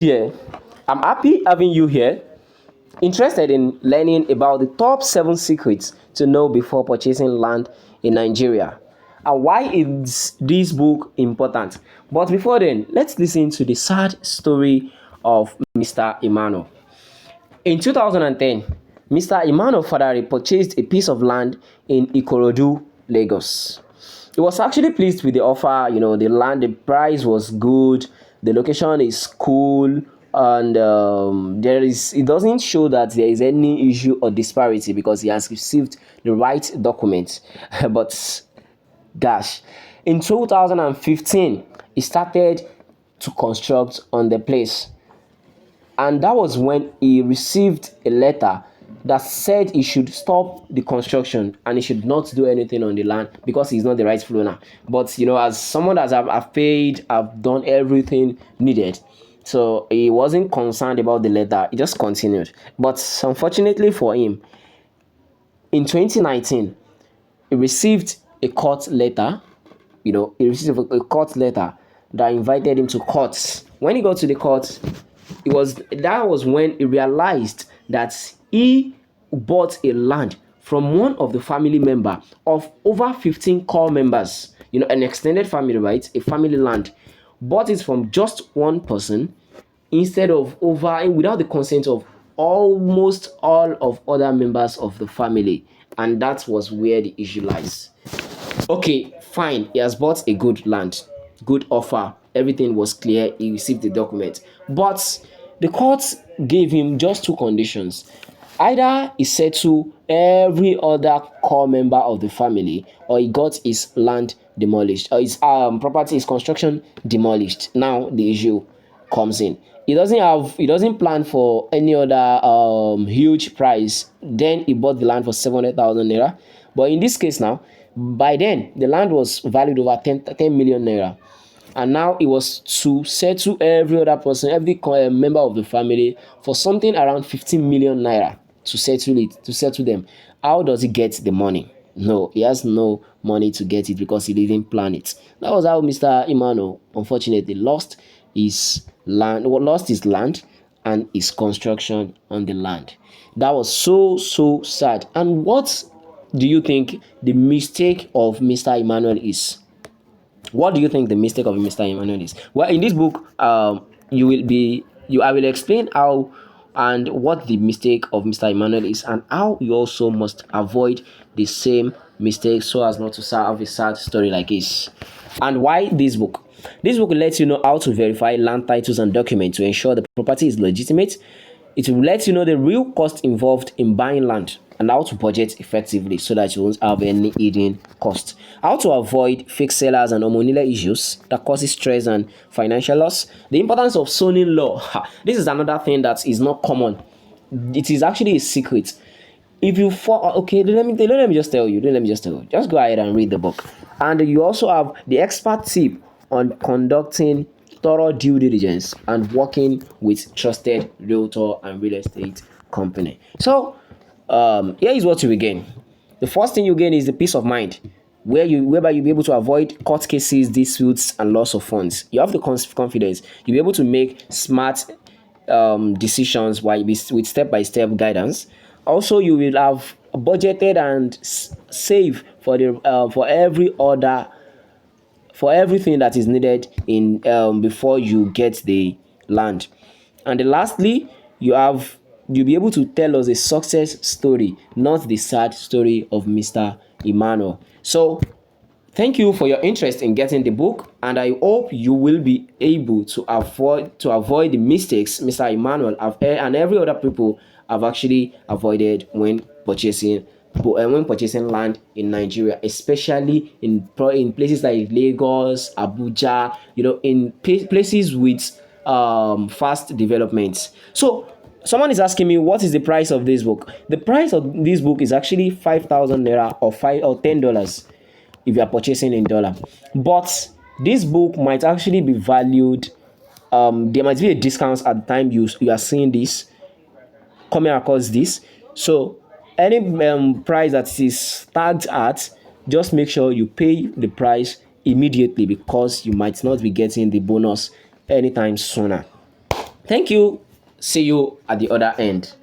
Yeah, I'm happy having you here. Interested in learning about the top 7 secrets to know before purchasing land in Nigeria and why is this book important. But before then, let's listen to the sad story of Mr. Emmanuel. In 2010, Mr. Emmanuel Fadare purchased a piece of land in Ikorodu, Lagos. He was actually pleased with the offer. The land, the price was good, the location is cool, and it doesn't show that there is any issue or disparity because he has received the right documents. But gosh, in 2015, he started to construct on the place, and that was when he received a letter that said he should stop the construction and he should not do anything on the land because he's not the rightful owner. But as someone that I've paid, I've done everything needed. So he wasn't concerned about the letter, he just continued. But unfortunately for him, in 2019, he received a court letter. He received a court letter that invited him to court. When he got to the court, that was when he realized that he bought a land from one of the family member of over 15 core members. An extended family, right? A family land. Bought it from just one person instead of over without the consent of almost all of other members of the family. And that was where the issue lies. Okay, fine. He has bought a good land, good offer. Everything was clear. He received the document. But the court gave him just two conditions. Either he settled every other core member of the family, or he got his land demolished, or his property, his construction demolished. Now the issue comes in. He doesn't plan for any other huge price. Then he bought the land for 700,000 naira. But in this case now, by then the land was valued over 10 million naira. And now it was to settle every other person, every member of the family for something around 15 million naira to settle them. How does he get the money? No, he has no money to get it because he didn't plan it. That was how Mr. Imano unfortunately lost his land and his construction on the land. That was so sad. And what do you think the mistake of Mr. Emmanuel is? What do you think the mistake of Mr. Emmanuel is? Well, in this book, I will explain how and what the mistake of Mr. Emmanuel is, and how you also must avoid the same mistake so as not to have a sad story like this. And why this book? This book lets you know how to verify land titles and documents to ensure the property is legitimate. It will let you know the real cost involved in buying land and how to budget effectively so that you won't have any hidden cost. How to avoid fake sellers and homonila issues that causes stress and financial loss. The importance of zoning law. This is another thing that is not common. It is actually a secret. If you fall, okay, let me just tell you. Let me just tell you. Just go ahead and read the book. And you also have the expert tip on conducting thorough due diligence and working with trusted realtor and real estate company. So, here is what you will gain. The first thing you gain is the peace of mind, whereby you'll be able to avoid court cases, disputes, and loss of funds. You have the confidence. You'll be able to make smart decisions with step-by-step guidance. Also, you will have budgeted and save for everything that is needed in before you get the land. And then lastly, you'll be able to tell us a success story, not the sad story of Mr. Emmanuel. So thank you for your interest in getting the book, and I hope you will be able to avoid the mistakes Mr. Emmanuel and every other people have actually avoided when purchasing land in Nigeria, especially in places like Lagos, Abuja, in places with fast developments. So someone is asking me, what is the price of this book? The price of this book is actually 5,000 naira or $10 if you are purchasing in dollar. But this book might actually be valued. There might be a discount at the time you are seeing this coming across this. So any price that is tagged at, just make sure you pay the price immediately because you might not be getting the bonus anytime sooner. Thank you. See you at the other end.